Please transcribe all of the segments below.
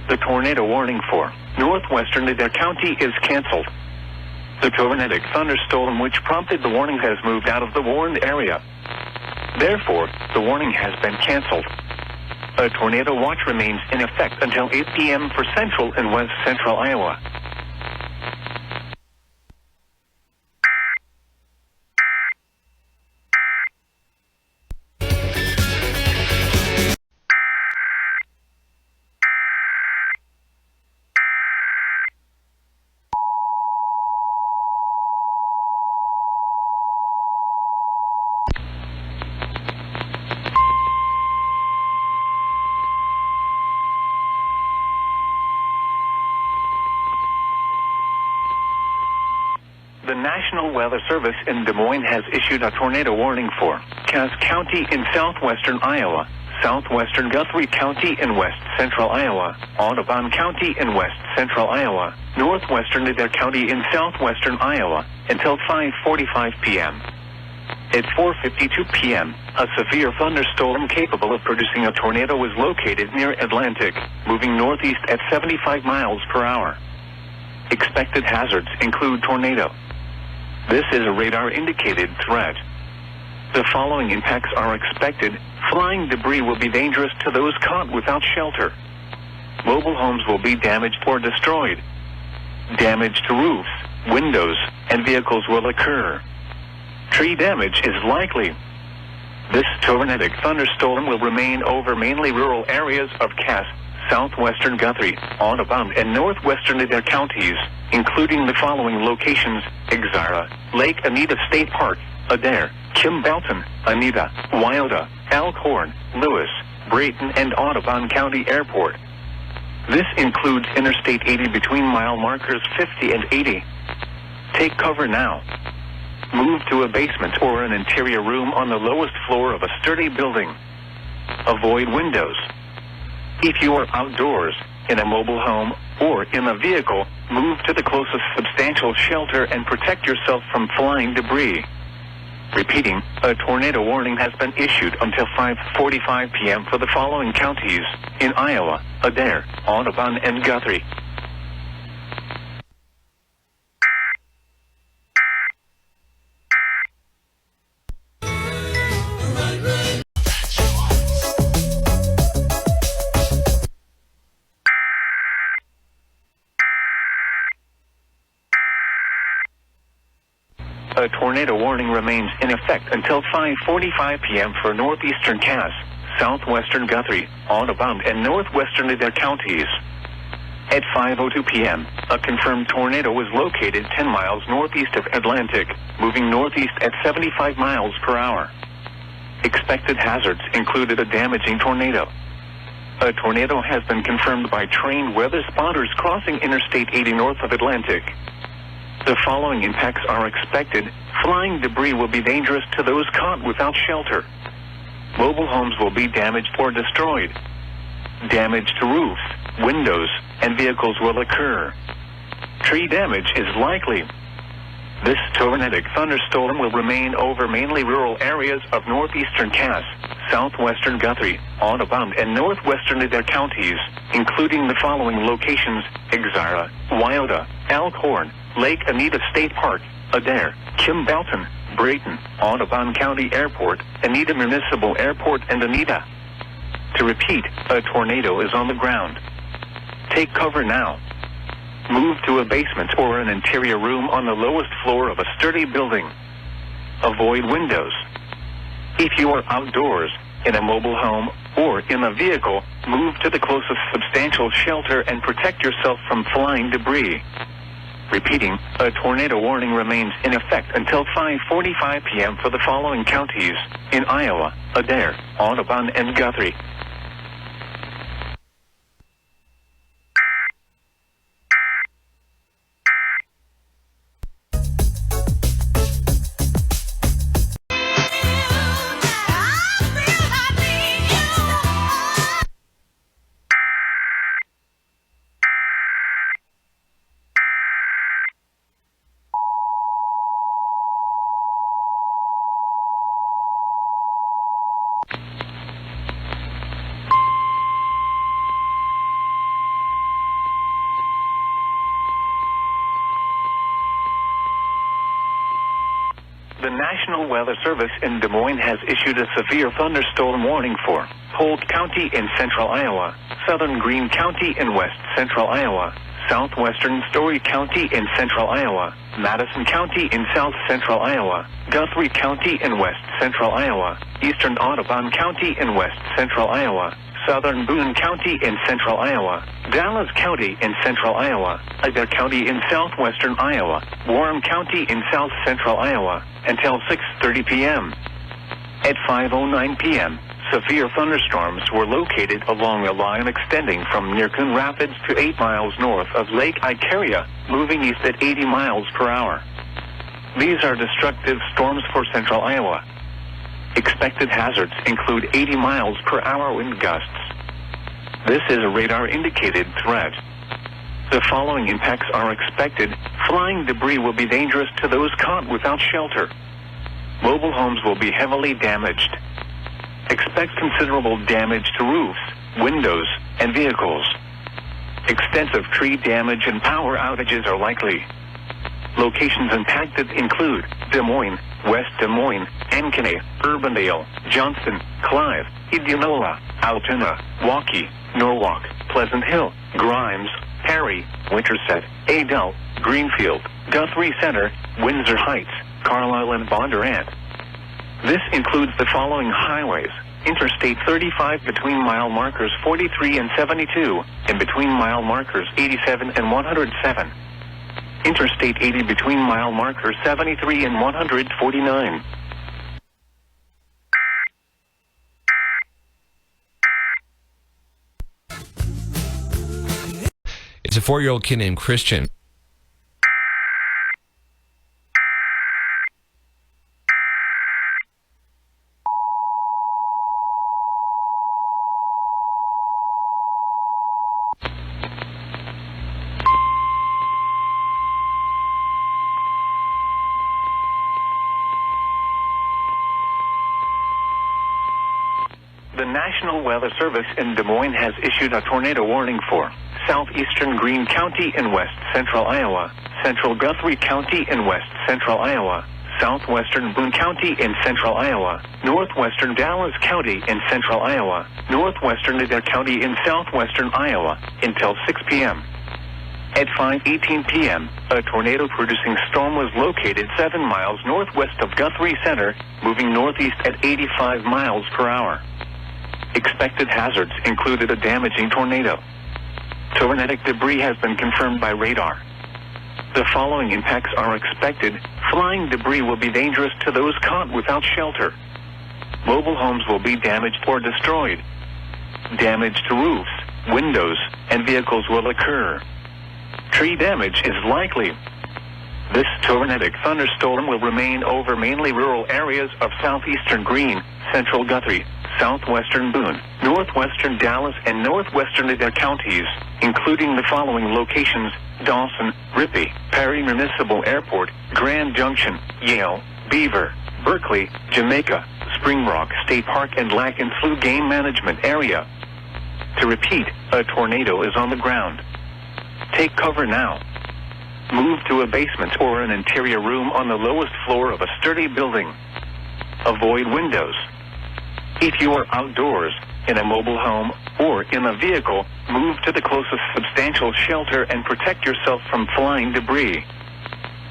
The tornado warning for northwestern Adair County is canceled. The tornadic thunderstorm which prompted the warning has moved out of the warned area. Therefore, the warning has been canceled. A tornado watch remains in effect until 8 p.m. for central and west central Iowa. The National Weather Service in Des Moines has issued a tornado warning for Cass County in southwestern Iowa, southwestern Guthrie County in west central Iowa, Audubon County in west central Iowa, northwestern Adair County in southwestern Iowa, until 5:45 p.m. At 4:52 p.m., a severe thunderstorm capable of producing a tornado was located near Atlantic, moving northeast at 75 miles per hour. Expected hazards include tornado. This is a radar-indicated threat. The following impacts are expected. Flying debris will be dangerous to those caught without shelter. Mobile homes will be damaged or destroyed. Damage to roofs, windows, and vehicles will occur. Tree damage is likely. This tornadic thunderstorm will remain over mainly rural areas of Cass, southwestern Guthrie, Audubon, and northwestern Adair counties, including the following locations: Exira, Lake Anita State Park, Adair, Kimballton, Anita, Wyoda, Elkhorn, Lewis, Brayton, and Audubon County Airport. This includes Interstate 80 between mile markers 50 and 80. Take cover now. Move to a basement or an interior room on the lowest floor of a sturdy building. Avoid windows. If you are outdoors, in a mobile home, or in a vehicle, move to the closest substantial shelter and protect yourself from flying debris. Repeating, a tornado warning has been issued until 5:45 p.m. for the following counties in Iowa: Adair, Audubon, and Guthrie. A tornado warning remains in effect until 5:45 p.m. for northeastern Cass, southwestern Guthrie, Audubon, and northwestern Adair counties. At 5:02 p.m., a confirmed tornado was located 10 miles northeast of Atlantic, moving northeast at 75 miles per hour. Expected hazards included a damaging tornado. A tornado has been confirmed by trained weather spotters crossing Interstate 80 north of Atlantic. The following impacts are expected. Flying debris will be dangerous to those caught without shelter. Mobile homes will be damaged or destroyed. Damage to roofs, windows, and vehicles will occur. Tree damage is likely. This tornadic thunderstorm will remain over mainly rural areas of northeastern Cass, southwestern Guthrie, Audubon, and northwestern Adair counties, including the following locations: Exira, Wyoda, Elkhorn, Lake Anita State Park, Adair, Kimballton, Brayton, Audubon County Airport, Anita Municipal Airport, and Anita. To repeat, a tornado is on the ground. Take cover now. Move to a basement or an interior room on the lowest floor of a sturdy building. Avoid windows. If you are outdoors, in a mobile home, or in a vehicle, move to the closest substantial shelter and protect yourself from flying debris. Repeating, a tornado warning remains in effect until 5:45 p.m. for the following counties in Iowa: Adair, Audubon, and Guthrie. The National Weather Service in Des Moines has issued a severe thunderstorm warning for Polk County in central Iowa, southern Greene County in west central Iowa, southwestern Story County in central Iowa, Madison County in south central Iowa, Guthrie County in west central Iowa, eastern Audubon County in west central Iowa, southern Boone County in central Iowa, Dallas County in central Iowa, Adair County in southwestern Iowa, Warren County in south central Iowa, until 6:30 p.m. At 5:09 p.m., severe thunderstorms were located along a line extending from near Coon Rapids to 8 miles north of Lake Icaria, moving east at 80 miles per hour. These are destructive storms for central Iowa. Expected hazards include 80 miles per hour wind gusts. This is a radar-indicated threat. The following impacts are expected. Flying debris will be dangerous to those caught without shelter. Mobile homes will be heavily damaged. Expect considerable damage to roofs, windows, and vehicles. Extensive tree damage and power outages are likely. Locations impacted include Des Moines, West Des Moines, Ankeny, Urbandale, Johnston, Clive, Indianola, Altoona, Waukee, Norwalk, Pleasant Hill, Grimes, Perry, Winterset, Adel, Greenfield, Guthrie Center, Windsor Heights, Carlisle, and Bondurant. This includes the following highways: Interstate 35 between mile markers 43 and 72, and between mile markers 87 and 107. Interstate 80 between mile markers 73 and 149. It's a 4-year-old kid named Creston. The National Weather Service in Des Moines has issued a tornado warning for southeastern Greene County in west central Iowa, central Guthrie County in west central Iowa, southwestern Boone County in central Iowa, northwestern Dallas County in central Iowa, northwestern Adair County in southwestern Iowa until 6 p.m. At 5:18 p.m., a tornado-producing storm was located 7 miles northwest of Guthrie Center, moving northeast at 85 miles per hour. Expected hazards included a damaging tornado. Tornadic debris has been confirmed by radar. The following impacts are expected. Flying debris will be dangerous to those caught without shelter. Mobile homes will be damaged or destroyed. Damage to roofs, windows, and vehicles will occur. Tree damage is likely. This tornadic thunderstorm will remain over mainly rural areas of southeastern Greene, central Guthrie, southwestern Boone, northwestern Dallas, and northwestern Adair counties, including the following locations: Dawson, Rippey, Perry Municipal Airport, Grand Junction, Yale, Beaver, Berkeley, Jamaica, Spring Rock State Park, and Lac and Slough Game Management Area. To repeat, a tornado is on the ground. Take cover now. Move to a basement or an interior room on the lowest floor of a sturdy building. Avoid windows. If you are outdoors, in a mobile home, or in a vehicle, move to the closest substantial shelter and protect yourself from flying debris.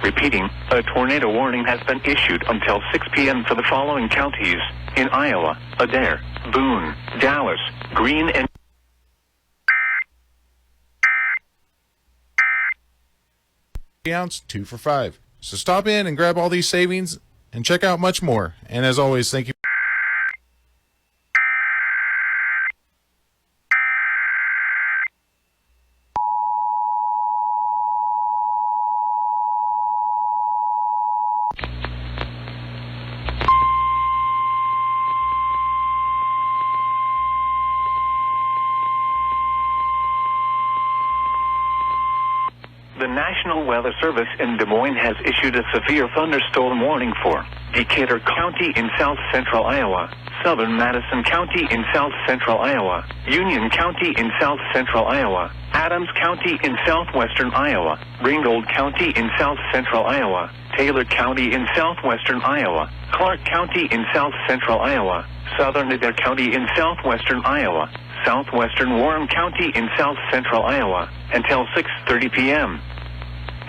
Repeating, a tornado warning has been issued until 6 p.m. for the following counties in Iowa: Adair, Boone, Dallas, Greene, and ounce, 2 for $5. So stop in and grab all these savings and check out much more. And as always, thank you. the National Weather Service in Des Moines has issued a severe thunderstorm warning for Decatur County in south central Iowa, southern Madison County in south central Iowa, Union County in south central Iowa, Adams County in southwestern Iowa, Ringgold County in south central Iowa, Taylor County in southwestern Iowa, Clark County in south central Iowa, southern Adair County in southwestern Iowa, southwestern Warren County in south central Iowa, until 6:30 p.m.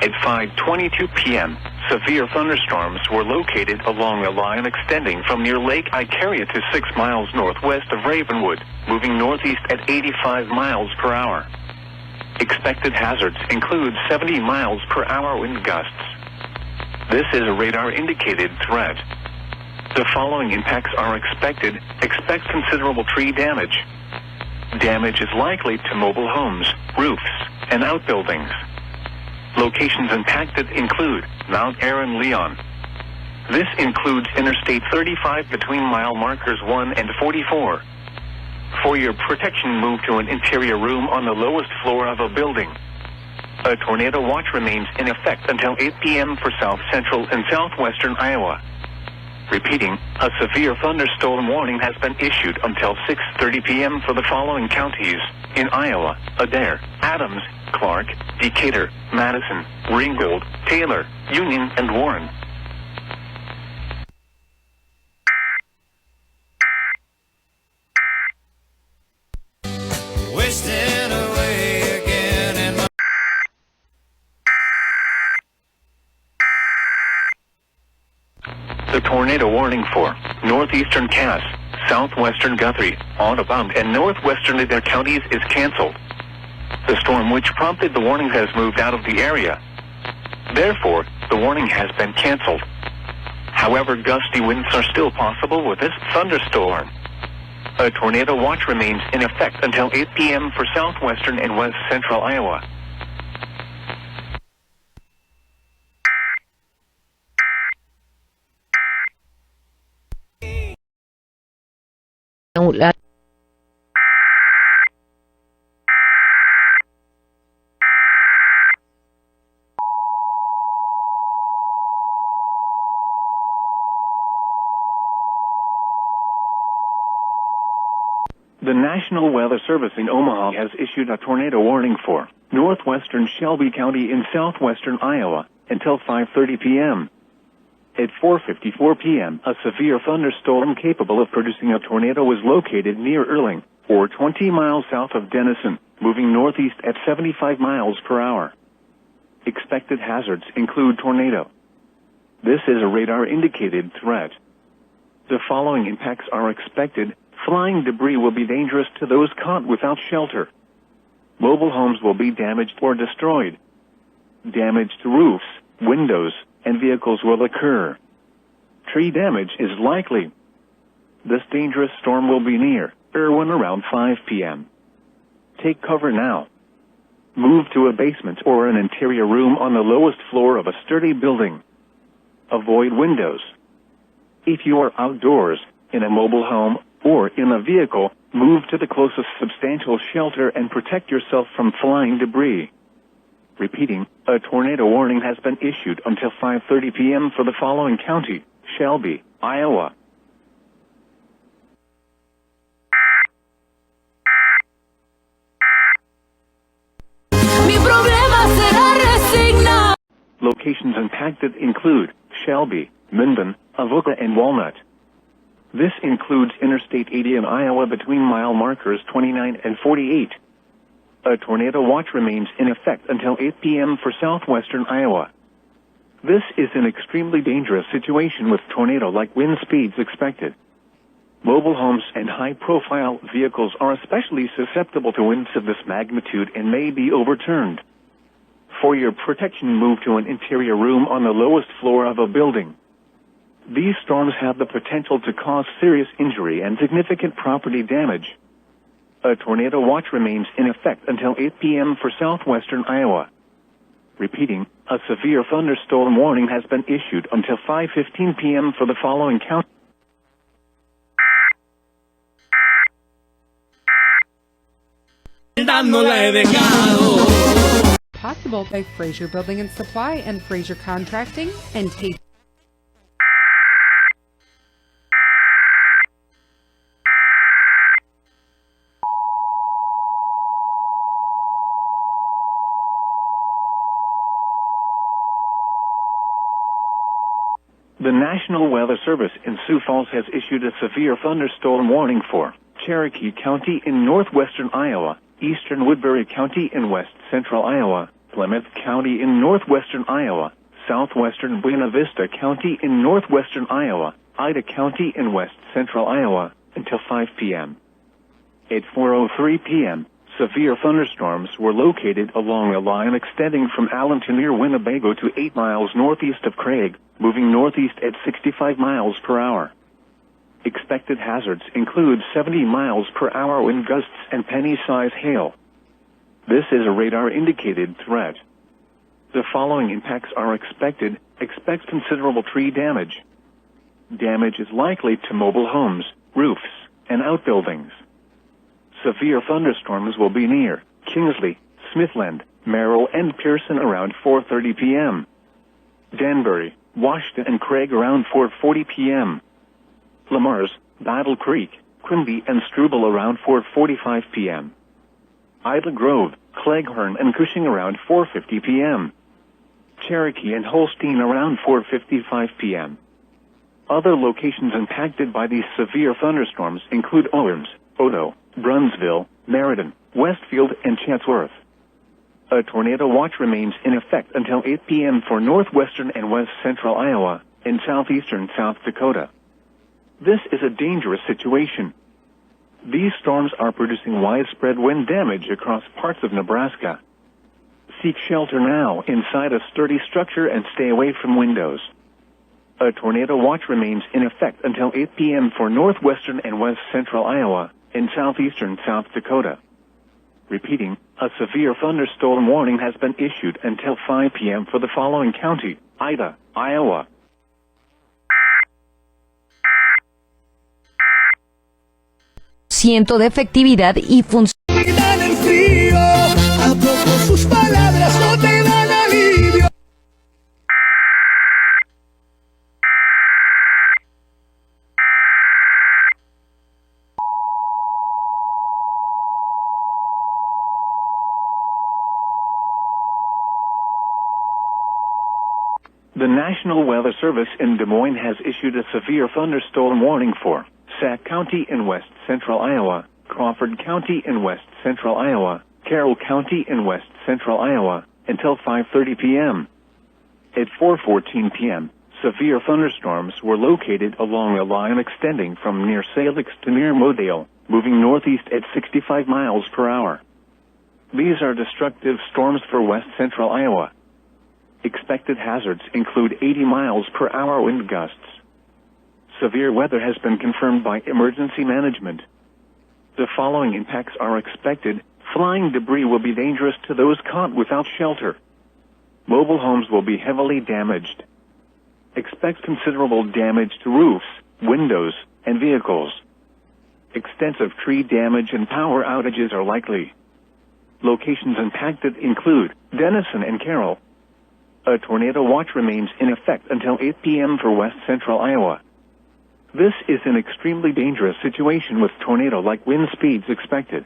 At 5:22 p.m., severe thunderstorms were located along a line extending from near Lake Icaria to 6 miles northwest of Ravenwood, moving northeast at 85 miles per hour. Expected hazards include 70 miles per hour wind gusts. This is a radar-indicated threat. The following impacts are expected. Expect considerable tree damage. Damage is likely to mobile homes, roofs, and outbuildings. Locations impacted include Mount Aaron, Leon. This includes Interstate 35 between mile markers 1 and 44. For your protection, move to an interior room on the lowest floor of a building. A tornado watch remains in effect until 8 p.m. for south central and southwestern Iowa. Repeating, a severe thunderstorm warning has been issued until 6:30 p.m. for the following counties in Iowa: Adair, Adams, Clark, Decatur, Madison, Ringgold, Taylor, Union, and Warren. Wasting away again in my The tornado warning for northeastern Cass, southwestern Guthrie, Audubon, and northwestern Adair counties is canceled. The storm which prompted the warning has moved out of the area. Therefore, the warning has been canceled. However, gusty winds are still possible with this thunderstorm. A tornado watch remains in effect until 8 p.m. for southwestern and west central Iowa. The National Weather Service in Omaha has issued a tornado warning for northwestern Shelby County in southwestern Iowa until 5:30 p.m. At 4:54 p.m., a severe thunderstorm capable of producing a tornado was located near Erling, or 20 miles south of Denison, moving northeast at 75 miles per hour. Expected hazards include tornado. This is a radar-indicated threat. The following impacts are expected. Flying debris will be dangerous to those caught without shelter. Mobile homes will be damaged or destroyed. Damage to roofs, windows, and vehicles will occur. Tree damage is likely. This dangerous storm will be near Irwin around 5 p.m. Take cover now. Move to a basement or an interior room on the lowest floor of a sturdy building. Avoid windows. If you are outdoors, in a mobile home, or in a vehicle, move to the closest substantial shelter and protect yourself from flying debris. Repeating, a tornado warning has been issued until 5:30 p.m. for the following county: Shelby, Iowa. Locations impacted include Shelby, Minden, Avoca, and Walnut. This includes Interstate 80 in Iowa between mile markers 29 and 48. A tornado watch remains in effect until 8 p.m. for southwestern Iowa. This is an extremely dangerous situation with tornado-like wind speeds expected. Mobile homes and high-profile vehicles are especially susceptible to winds of this magnitude and may be overturned. For your protection, move to an interior room on the lowest floor of a building. These storms have the potential to cause serious injury and significant property damage. A tornado watch remains in effect until 8 p.m. for southwestern Iowa. Repeating, a severe thunderstorm warning has been issued until 5:15 p.m. for the following county. possible by Fraser Building and Supply and Fraser Contracting and Tate. The National Weather Service in Sioux Falls has issued a severe thunderstorm warning for Cherokee County in northwestern Iowa, eastern Woodbury County in west central Iowa, Plymouth County in northwestern Iowa, southwestern Buena Vista County in northwestern Iowa, Ida County in west central Iowa, until 5 p.m. At 4:03 p.m., severe thunderstorms were located along a line extending from Allen to near Winnebago to 8 miles northeast of Craig, moving northeast at 65 miles per hour. Expected hazards include 70 miles per hour wind gusts and penny-size hail. This is a radar-indicated threat. The following impacts are expected. Expect considerable tree damage. Damage is likely to mobile homes, roofs, and outbuildings. Severe thunderstorms will be near Kingsley, Smithland, Merrill, and Pearson around 4:30 p.m. Danbury, Washington, and Craig around 4:40 p.m. Lamars, Battle Creek, Quimby, and Struble around 4:45 p.m. Idle Grove, Cleghorn, and Cushing around 4:50 p.m. Cherokee and Holstein around 4:55 p.m. Other locations impacted by these severe thunderstorms include Owens, Odo, Brunsville, Meriden, Westfield, and Chatsworth. A tornado watch remains in effect until 8 p.m. for northwestern and west central Iowa and southeastern South Dakota. This is a dangerous situation. These storms are producing widespread wind damage across parts of Nebraska. Seek shelter now inside a sturdy structure and stay away from windows. A tornado watch remains in effect until 8 p.m. for northwestern and west central Iowa and southeastern South Dakota. Repeating, a severe thunderstorm warning has been issued until 5 p.m. for the following county: Ida, Iowa. Ciento de efectividad y función. ¿A poco sus palabras no te dan alivio? The National Weather Service in Des Moines has issued a severe thunderstorm warning for Sac County in west central Iowa, Crawford County in west central Iowa, Carroll County in west central Iowa, until 5:30 p.m. At 4:14 p.m., severe thunderstorms were located along a line extending from near Salix to near Modale, moving northeast at 65 miles per hour. These are destructive storms for west central Iowa. Expected hazards include 80 miles per hour wind gusts. Severe weather has been confirmed by emergency management. The following impacts are expected. Flying debris will be dangerous to those caught without shelter. Mobile homes will be heavily damaged. Expect considerable damage to roofs, windows, and vehicles. Extensive tree damage and power outages are likely. Locations impacted include Denison and Carroll. A tornado watch remains in effect until 8 p.m. for west central Iowa. This is an extremely dangerous situation with tornado-like wind speeds expected.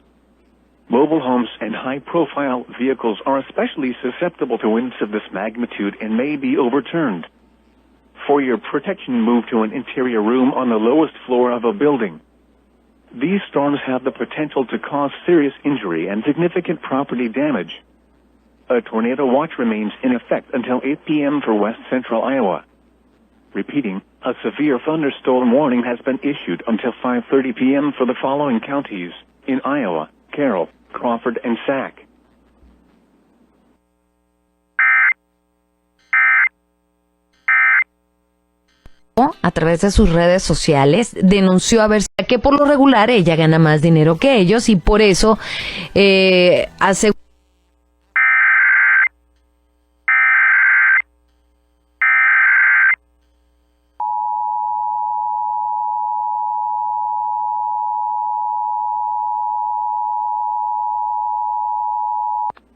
Mobile homes and high-profile vehicles are especially susceptible to winds of this magnitude and may be overturned. For your protection, move to an interior room on the lowest floor of a building. These storms have the potential to cause serious injury and significant property damage. A tornado watch remains in effect until 8 p.m. for west central Iowa. Repeating, a severe thunderstorm warning has been issued until 5:30 p.m. for the following counties in Iowa: Carroll, Crawford, and Sac. A través de sus redes sociales denunció a ver que por lo regular ella gana más dinero que ellos y por eso hace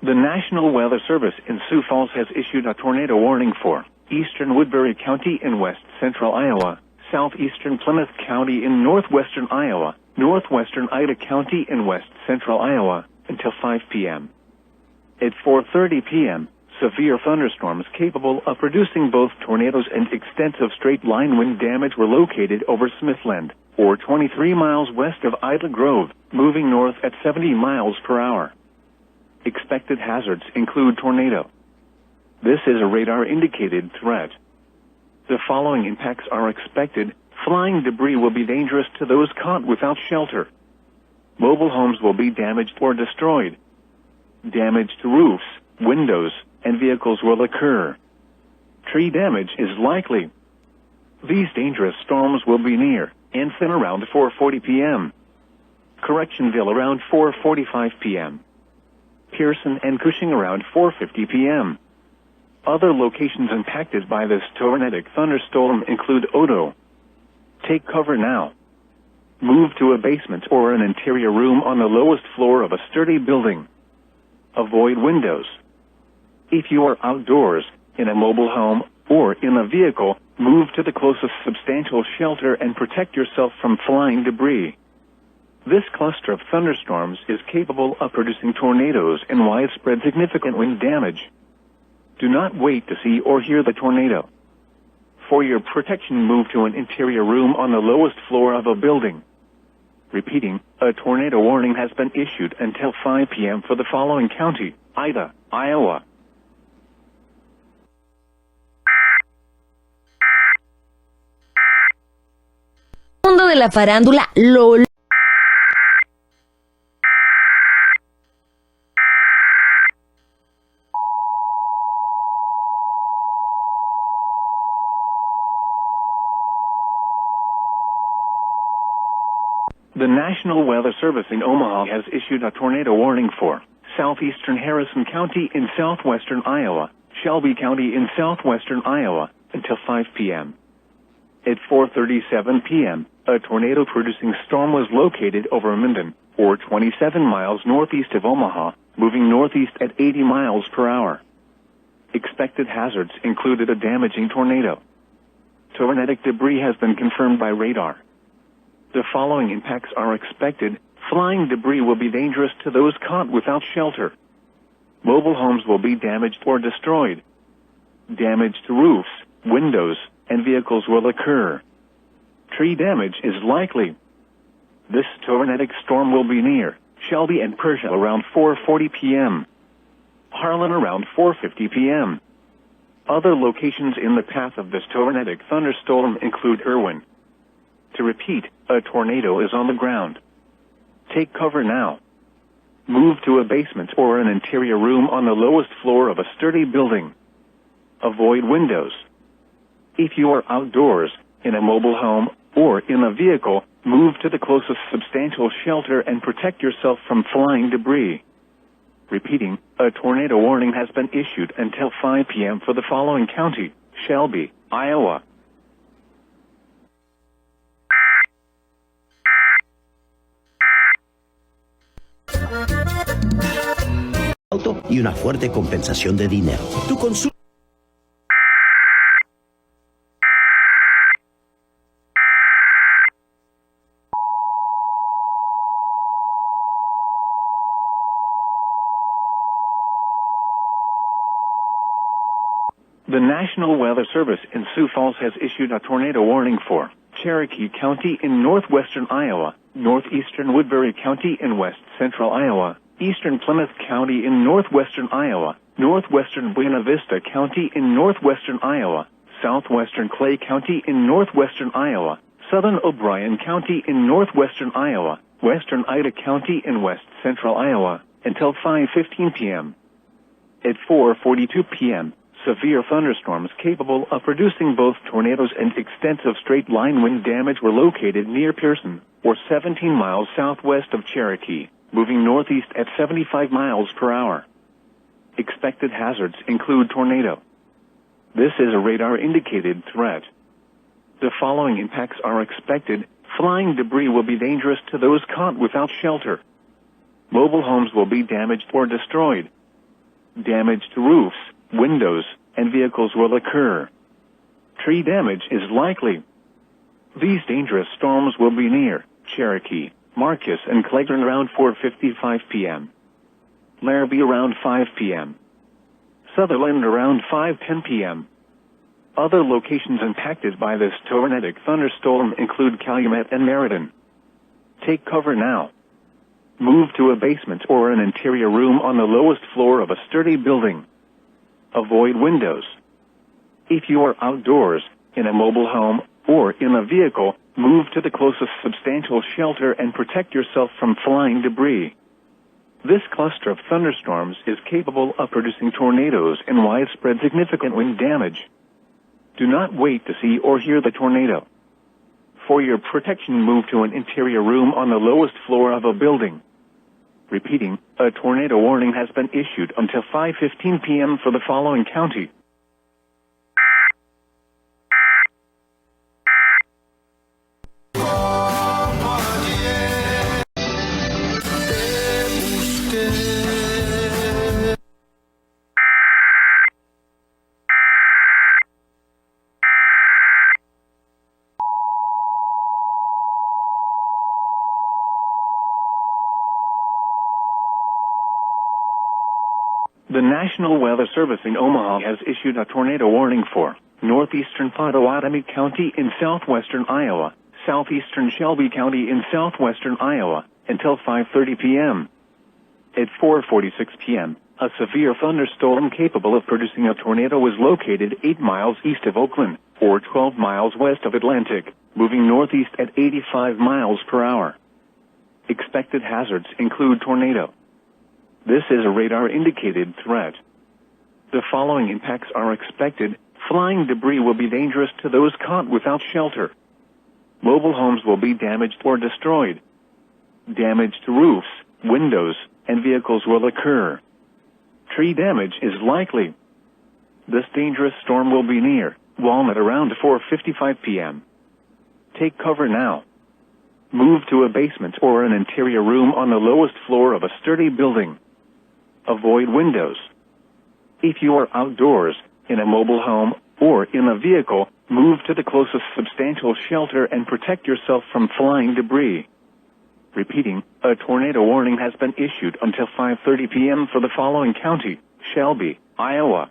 The National Weather Service in Sioux Falls has issued a tornado warning for eastern Woodbury County in west central Iowa, southeastern Plymouth County in northwestern Iowa, northwestern Ida County in west central Iowa, until 5 p.m. At 4:30 p.m., severe thunderstorms capable of producing both tornadoes and extensive straight-line wind damage were located over Smithland, or 23 miles west of Ida Grove, moving north at 70 miles per hour. Expected hazards include tornado. This is a radar-indicated threat. The following impacts are expected. Flying debris will be dangerous to those caught without shelter. Mobile homes will be damaged or destroyed. Damage to roofs, windows, and vehicles will occur. Tree damage is likely. These dangerous storms will be near Anson around 4:40 p.m. Correctionville around 4:45 p.m. Pearson and Cushing around 4:50 p.m. Other locations impacted by this tornadic thunderstorm include Odo. Take cover now. Move to a basement or an interior room on the lowest floor of a sturdy building. Avoid windows. If you are outdoors, in a mobile home, or in a vehicle, move to the closest substantial shelter and protect yourself from flying debris. This cluster of thunderstorms is capable of producing tornadoes and widespread significant wind damage. Do not wait to see or hear the tornado. For your protection, move to an interior room on the lowest floor of a building. Repeating, a tornado warning has been issued until 5 p.m. for the following county: Ida, Iowa. Mundo de la farándula, LOL. The National Weather Service in Omaha has issued a tornado warning for southeastern Harrison County in southwestern Iowa, Shelby County in southwestern Iowa, until 5 p.m. At 4:37 p.m., a tornado-producing storm was located over Minden, or 27 miles northeast of Omaha, moving northeast at 80 miles per hour. Expected hazards included a damaging tornado. Tornadic debris has been confirmed by radar. The following impacts are expected. Flying debris will be dangerous to those caught without shelter. Mobile homes will be damaged or destroyed. Damage to roofs, windows, and vehicles will occur. Tree damage is likely. This tornadic storm will be near Shelby and Persia around 4:40 p.m. Harlan around 4:50 p.m. Other locations in the path of this tornadic thunderstorm include Irwin. To repeat, a tornado is on the ground. Take cover now. Move to a basement or an interior room on the lowest floor of a sturdy building. Avoid windows. If you are outdoors, in a mobile home, or in a vehicle, move to the closest substantial shelter and protect yourself from flying debris. Repeating, a tornado warning has been issued until 5 p.m. for the following county: Shelby, Iowa. Auto y una fuerte compensación de dinero. Tu consumo. The National Weather Service in Sioux Falls has issued a tornado warning for Cherokee County in northwestern Iowa, northeastern Woodbury County in west central Iowa, eastern Plymouth County in northwestern Iowa, northwestern Buena Vista County in northwestern Iowa, southwestern Clay County in northwestern Iowa, southern O'Brien County in northwestern Iowa, western Ida County in west central Iowa, until 5:15 p.m. At 4:42 p.m., severe thunderstorms capable of producing both tornadoes and extensive straight-line wind damage were located near Pearson, or 17 miles southwest of Cherokee, moving northeast at 75 miles per hour. Expected hazards include tornado. This is a radar-indicated threat. The following impacts are expected. Flying debris will be dangerous to those caught without shelter. Mobile homes will be damaged or destroyed. Damage to roofs, windows, and vehicles will occur. Tree damage is likely. These dangerous storms will be near Cherokee, Marcus, and Clayton around 4:55 p.m. Larrabee around 5 p.m. Sutherland around 5:10 p.m. Other locations impacted by this tornadic thunderstorm include Calumet and Meriden. Take cover now. Move to a basement or an interior room on the lowest floor of a sturdy building. Avoid windows. If you are outdoors, in a mobile home, or in a vehicle, move to the closest substantial shelter and protect yourself from flying debris. This cluster of thunderstorms is capable of producing tornadoes and widespread significant wind damage. Do not wait to see or hear the tornado. For your protection, move to an interior room on the lowest floor of a building. Repeating, a tornado warning has been issued until 5:15 p.m. for the following county: The National Weather Service in Omaha has issued a tornado warning for northeastern Pottawatomie County in southwestern Iowa, southeastern Shelby County in southwestern Iowa, until 5:30 p.m. At 4:46 p.m., a severe thunderstorm capable of producing a tornado was located 8 miles east of Oakland, or 12 miles west of Atlantic, moving northeast at 85 miles per hour. Expected hazards include tornado. This is a radar-indicated threat. The following impacts are expected. Flying debris will be dangerous to those caught without shelter. Mobile homes will be damaged or destroyed. Damage to roofs, windows, and vehicles will occur. Tree damage is likely. This dangerous storm will be near Walnut around 4:55 p.m. Take cover now. Move to a basement or an interior room on the lowest floor of a sturdy building. Avoid windows. If you are outdoors, in a mobile home, or in a vehicle, move to the closest substantial shelter and protect yourself from flying debris. Repeating, a tornado warning has been issued until 5:30 p.m. for the following county: Shelby, Iowa.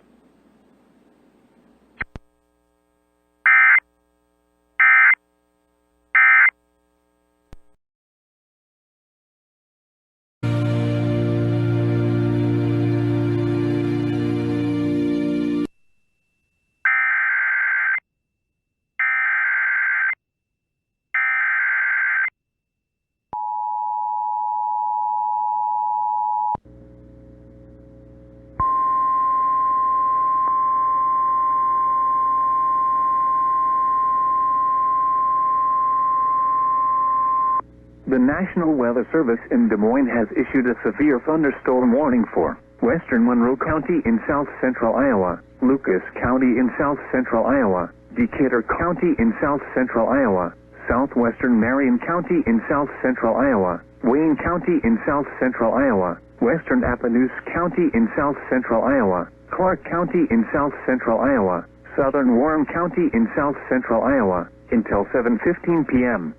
The National Weather Service in Des Moines has issued a severe thunderstorm warning for western Monroe County in south-central Iowa, Lucas County in south-central Iowa, Decatur County in south-central Iowa, southwestern Marion County in south-central Iowa, Wayne County in south-central Iowa, western Appanoose County in south-central Iowa, Clark County in south-central Iowa, southern Warren County in south-central Iowa, until 7:15 p.m.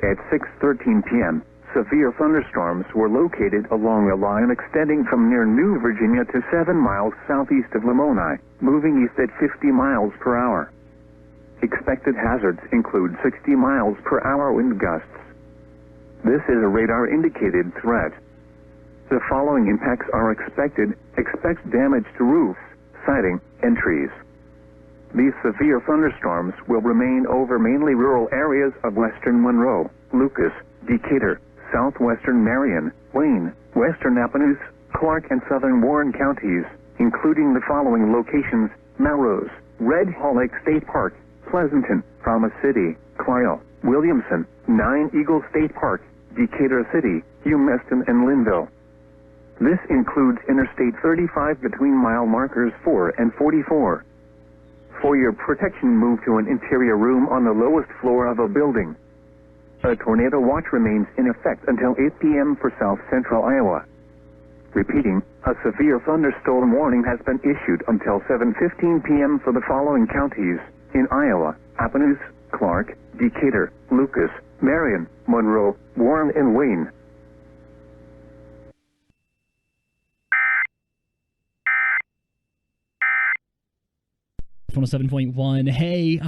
At 6:13 p.m., severe thunderstorms were located along a line extending from near New Virginia to 7 miles southeast of Lamoni, moving east at 50 miles per hour. Expected hazards include 60 miles per hour wind gusts. This is a radar-indicated threat. The following impacts are expected. Expect damage to roofs, siding, and trees. These severe thunderstorms will remain over mainly rural areas of western Monroe, Lucas, Decatur, southwestern Marion, Wayne, western Appanoose, Clark, and southern Warren counties, including the following locations: Melrose, Red Hall Lake State Park, Pleasanton, Promise City, Clio, Williamson, 9 Eagle State Park, Decatur City, Humeston, and Linville. This includes Interstate 35 between mile markers 4 and 44. For your protection, move to an interior room on the lowest floor of a building. A tornado watch remains in effect until 8 p.m. for south-central Iowa. Repeating, a severe thunderstorm warning has been issued until 7:15 p.m. for the following counties in Iowa: Appanoose, Clark, Decatur, Lucas, Marion, Monroe, Warren, and Wayne. 107.1. Hey,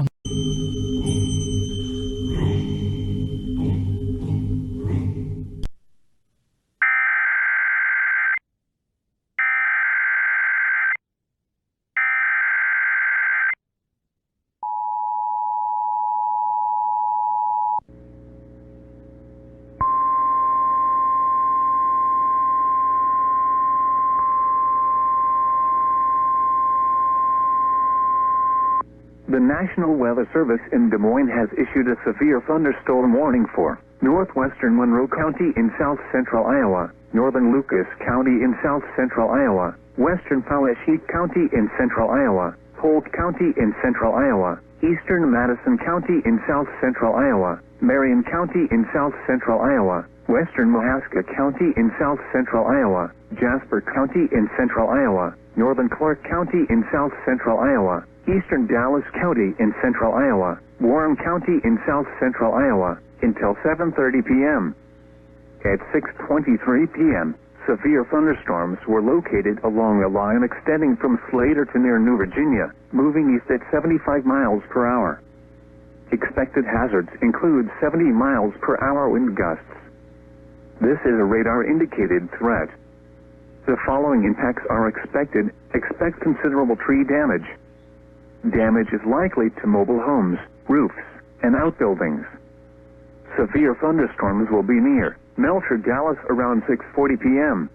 The National Weather Service in Des Moines has issued a severe thunderstorm warning for northwestern Monroe County in south central Iowa, northern Lucas County in south central Iowa, western Poweshiek County in central Iowa, Polk County in central Iowa, eastern Madison County in south central Iowa, Marion County in south central Iowa, western Mahaska County in south central Iowa, Jasper County in central Iowa, northern Clark County in south central Iowa, eastern Dallas County in central Iowa, Warren County in south central Iowa, until 7:30 p.m. At 6:23 p.m., severe thunderstorms were located along a line extending from Slater to near New Virginia, moving east at 75 miles per hour. Expected hazards include 70 miles per hour wind gusts. This is a radar-indicated threat. The following impacts are expected. Expect considerable tree damage. Damage is likely to mobile homes, roofs, and outbuildings. Severe thunderstorms will be near Melcher, Dallas around 6:40 p.m.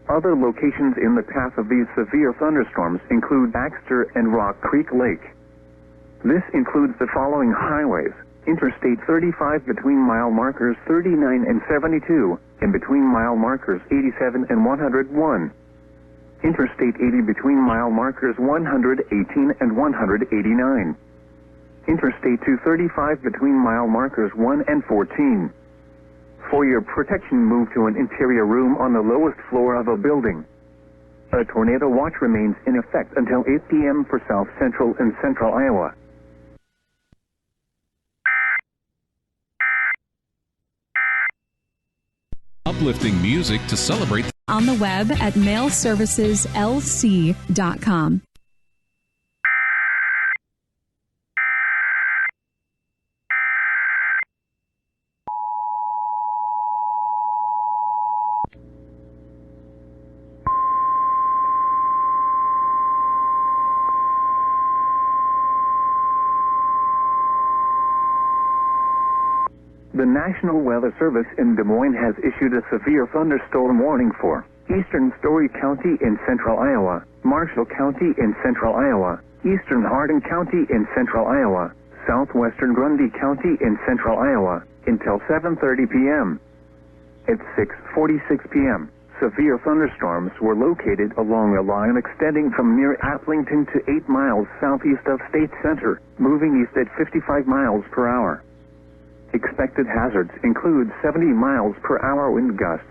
Other locations in the path of these severe thunderstorms include Baxter and Rock Creek Lake. This includes the following highways: Interstate 35 between mile markers 39 and 72, and between mile markers 87 and 101. Interstate 80 between mile markers 118 and 189. Interstate 235 between mile markers 1 and 14. For your protection, move to an interior room on the lowest floor of a building. A tornado watch remains in effect until 8 p.m. for south central and central Iowa. Uplifting music to celebrate. On the web at mailserviceslc.com. The National Weather Service in Des Moines has issued a severe thunderstorm warning for eastern Story County in central Iowa, Marshall County in central Iowa, eastern Hardin County in central Iowa, southwestern Grundy County in central Iowa, until 7:30 p.m. At 6:46 p.m., severe thunderstorms were located along a line extending from near Aplington to 8 miles southeast of State Center, moving east at 55 miles per hour. Expected hazards include 70 miles per hour wind gusts.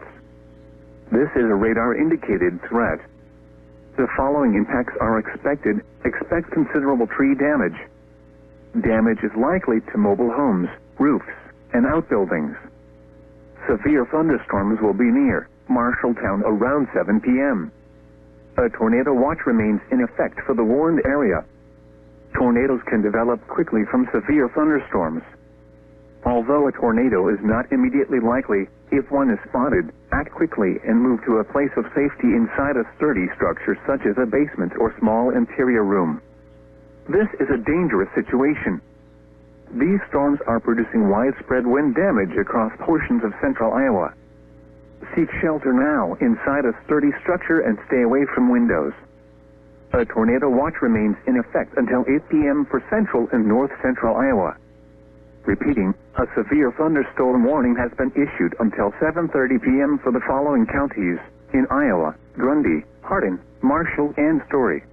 This is a radar-indicated threat. The following impacts are expected. Expect considerable tree damage. Damage is likely to mobile homes, roofs, and outbuildings. Severe thunderstorms will be near Marshalltown around 7 p.m. A tornado watch remains in effect for the warned area. Tornadoes can develop quickly from severe thunderstorms. Although a tornado is not immediately likely, if one is spotted, act quickly and move to a place of safety inside a sturdy structure such as a basement or small interior room. This is a dangerous situation. These storms are producing widespread wind damage across portions of central Iowa. Seek shelter now inside a sturdy structure and stay away from windows. A tornado watch remains in effect until 8 p.m. for central and north central Iowa. Repeating, a severe thunderstorm warning has been issued until 7:30 p.m. for the following counties in Iowa: Grundy, Hardin, Marshall, and Story.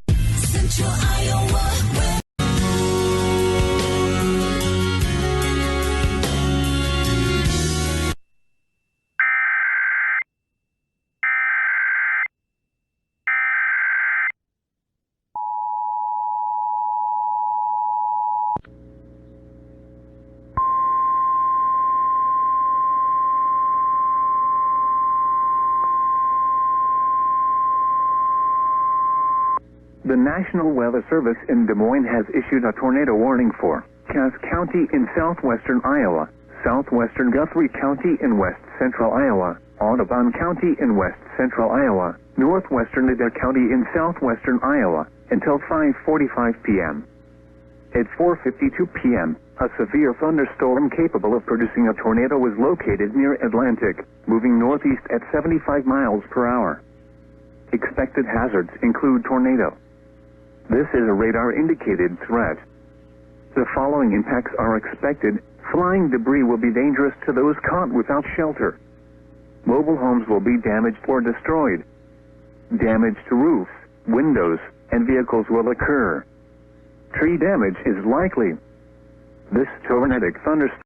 Central Iowa. The National Weather Service in Des Moines has issued a tornado warning for Cass County in southwestern Iowa, southwestern Guthrie County in west central Iowa, Audubon County in west central Iowa, northwestern Adair County in southwestern Iowa, until 5:45 p.m. At 4:52 p.m., a severe thunderstorm capable of producing a tornado was located near Atlantic, moving northeast at 75 miles per hour. Expected hazards include tornado. This is a radar-indicated threat. The following impacts are expected. Flying debris will be dangerous to those caught without shelter. Mobile homes will be damaged or destroyed. Damage to roofs, windows, and vehicles will occur. Tree damage is likely. This tornadic thunderstorm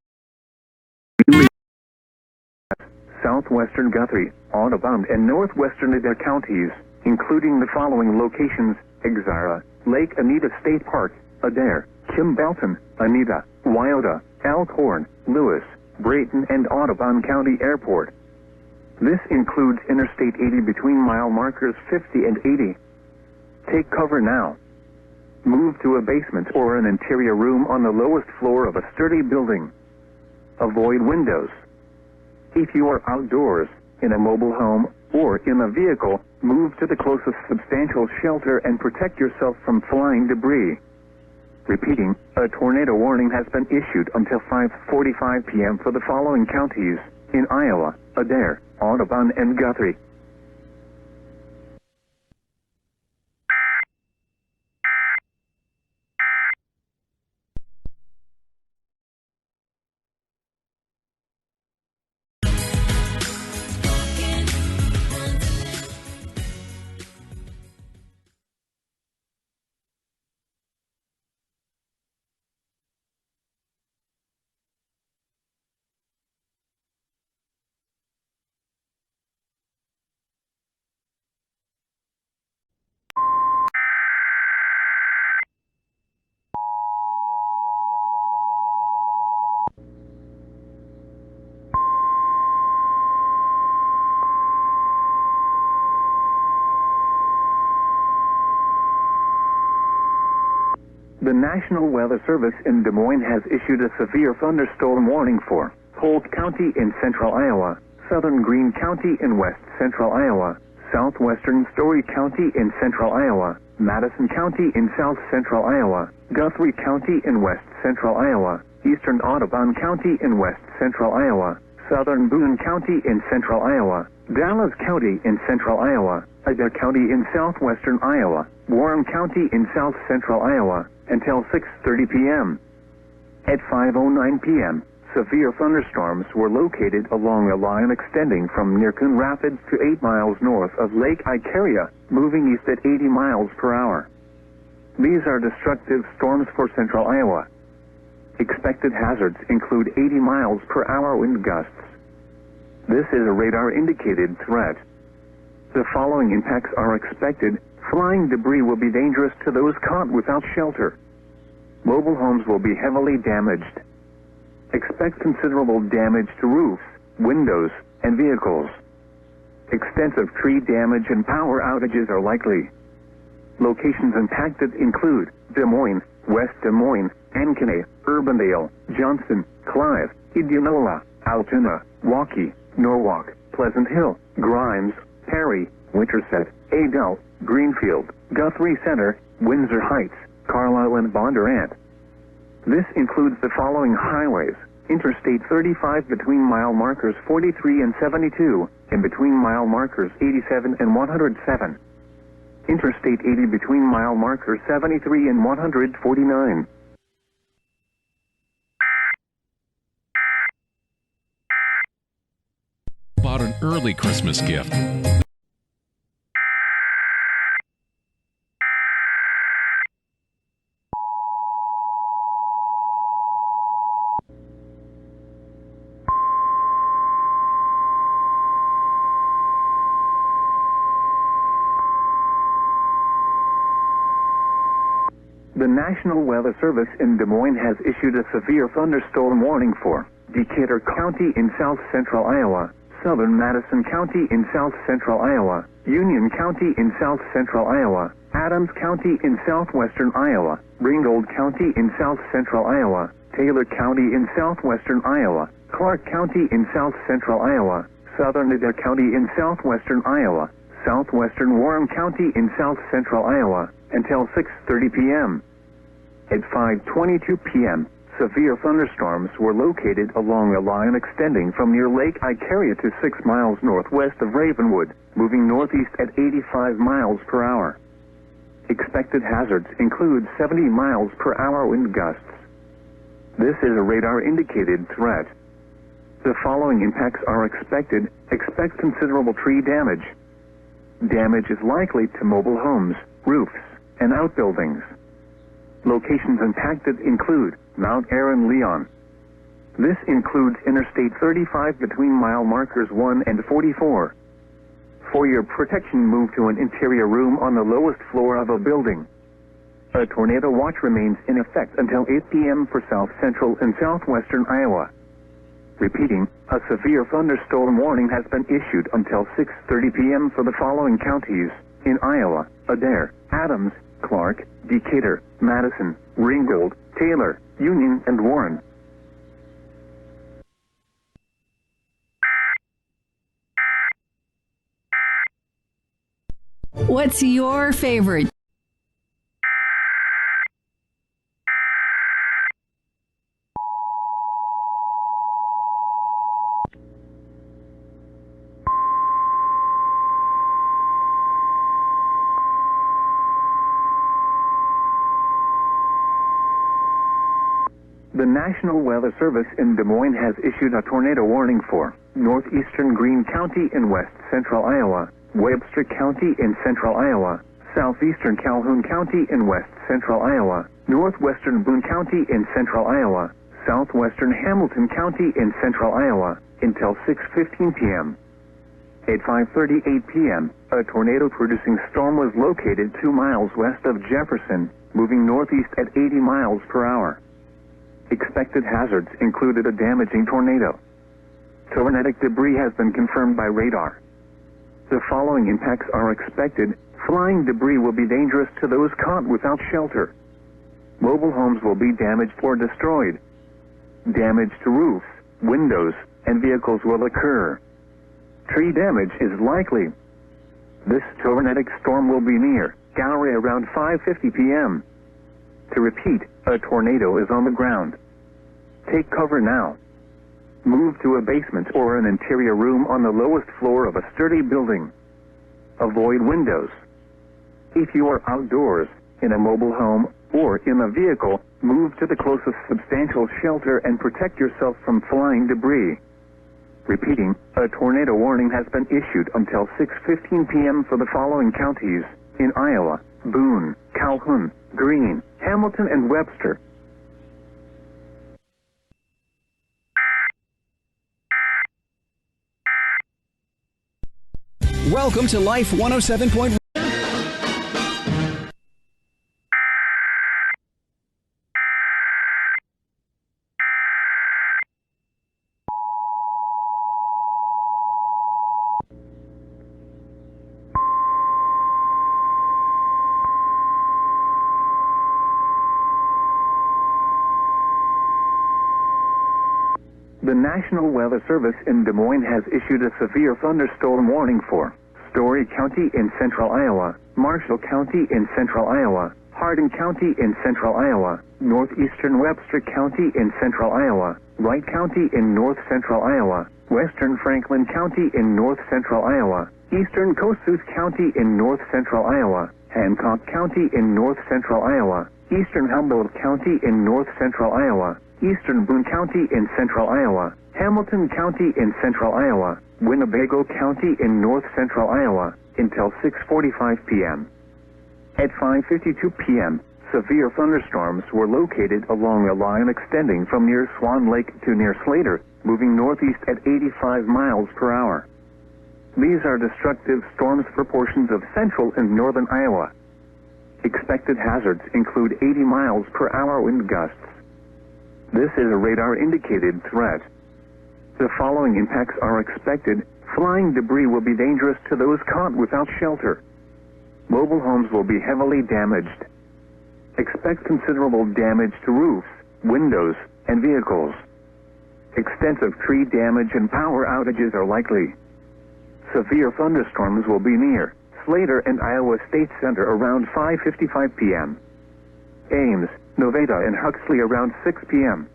southwestern Guthrie, Audubon, and northwestern Adair counties, including the following locations: Exira, Lake Anita State Park, Adair, Kimbelton, Anita, Wyoda, Elkhorn, Lewis, Brayton, and Audubon County Airport. This includes Interstate 80 between mile markers 50 and 80. Take cover now. Move to a basement or an interior room on the lowest floor of a sturdy building. Avoid windows. If you are outdoors, in a mobile home, or in a vehicle, move to the closest substantial shelter and protect yourself from flying debris. Repeating, a tornado warning has been issued until 5:45 p.m. for the following counties in Iowa: Adair, Audubon, and Guthrie. The National Weather Service in Des Moines has issued a severe thunderstorm warning for Polk County in central Iowa, southern Greene County in west central Iowa, southwestern Story County in central Iowa, Madison County in south central Iowa, Guthrie County in west central Iowa, eastern Audubon County in west central Iowa, southern Boone County in central Iowa, Dallas County in central Iowa, Adair County in southwestern Iowa, Warren County in south central Iowa, until 6:30 p.m. At 5:09 p.m., severe thunderstorms were located along a line extending from near Coon Rapids to 8 miles north of Lake Icaria, moving east at 80 miles per hour. These are destructive storms for central Iowa. Expected hazards include 80 miles per hour wind gusts. This is a radar-indicated threat. The following impacts are expected. Flying debris will be dangerous to those caught without shelter. Mobile homes will be heavily damaged. Expect considerable damage to roofs, windows, and vehicles. Extensive tree damage and power outages are likely. Locations impacted include Des Moines, West Des Moines, Ankeny, Urbandale, Johnson, Clive, Indianola, Altoona, Waukee, Norwalk, Pleasant Hill, Grimes, Perry, Winterset, Adel, Greenfield, Guthrie Center, Windsor Heights, Carlisle, and Bondurant. This includes the following highways: Interstate 35 between mile markers 43 and 72, and between mile markers 87 and 107. Interstate 80 between mile markers 73 and 149. About an early Christmas gift. The National Weather Service in Des Moines has issued a severe thunderstorm warning for Decatur County in south central Iowa, southern Madison County in south central Iowa, Union County in south central Iowa, Adams County in southwestern Iowa, Ringgold County in south central Iowa, Taylor County in southwestern Iowa, Clark County in south central Iowa, southern Adair County in southwestern Iowa, southwestern Warren County in south central Iowa, until 6:30 p.m. At 5:22 p.m., severe thunderstorms were located along a line extending from near Lake Icaria to 6 miles northwest of Ravenwood, moving northeast at 85 miles per hour. Expected hazards include 70 miles per hour wind gusts. This is a radar-indicated threat. The following impacts are expected. Expect considerable tree damage. Damage is likely to mobile homes, roofs, and outbuildings. Locations impacted include Mount Aaron, Leon. This includes Interstate 35 between mile markers 1 and 44. For your protection, move to an interior room on the lowest floor of a building. A tornado watch remains in effect until 8 p.m. for south central and southwestern Iowa. Repeating, a severe thunderstorm warning has been issued until 6:30 p.m. for the following counties in Iowa: Adair, Adams, Clark, Decatur, Madison, Ringgold, Taylor, Union, and Warren. What's your favorite? The National Weather Service in Des Moines has issued a tornado warning for northeastern Greene County in west central Iowa, Webster County in central Iowa, southeastern Calhoun County in west central Iowa, northwestern Boone County in central Iowa, southwestern Hamilton County in central Iowa, until 6:15 p.m. At 5:38 p.m., a tornado-producing storm was located 2 miles west of Jefferson, moving northeast at 80 miles per hour. Expected hazards included a damaging tornado. Tornadic debris has been confirmed by radar. The following impacts are expected. Flying debris will be dangerous to those caught without shelter. Mobile homes will be damaged or destroyed. Damage to roofs, windows, and vehicles will occur. Tree damage is likely. This tornadic storm will be near Gowrie around 5:50 p.m. To repeat, a tornado is on the ground. Take cover now. Move to a basement or an interior room on the lowest floor of a sturdy building. Avoid windows. If you are outdoors, in a mobile home, or in a vehicle, move to the closest substantial shelter and protect yourself from flying debris. Repeating, a tornado warning has been issued until 6:15 p.m. for the following counties in Iowa: Boone, Calhoun, Greene, Hamilton, and Webster. Welcome to Life 107.1. The National Weather Service in Des Moines has issued a severe thunderstorm warning for Story County in central Iowa, Marshall County in central Iowa, Hardin County in central Iowa, northeastern Webster County in central Iowa, Wright County in north central Iowa, western Franklin County in north central Iowa, eastern Kossuth County in north central Iowa, Hancock County in north central Iowa, eastern Humboldt County in north central Iowa, eastern Boone County in central Iowa, Hamilton County in central Iowa, Winnebago County in north central Iowa, until 6:45 p.m. At 5:52 p.m., severe thunderstorms were located along a line extending from near Swan Lake to near Slater, moving northeast at 85 miles per hour. These are destructive storms for portions of central and northern Iowa. Expected hazards include 80 miles per hour wind gusts. This is a radar-indicated threat. The following impacts are expected. Flying debris will be dangerous to those caught without shelter. Mobile homes will be heavily damaged. Expect considerable damage to roofs, windows, and vehicles. Extensive tree damage and power outages are likely. Severe thunderstorms will be near Slater and Iowa State Center around 5:55 p.m. Ames, Nevada, and Huxley around 6 p.m.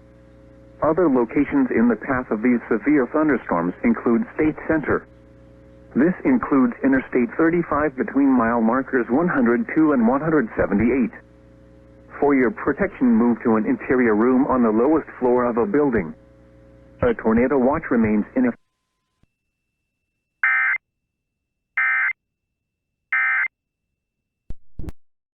Other locations in the path of these severe thunderstorms include State Center. This includes Interstate 35 between mile markers 102 and 178. For your protection, move to an interior room on the lowest floor of a building. A tornado watch remains in effect.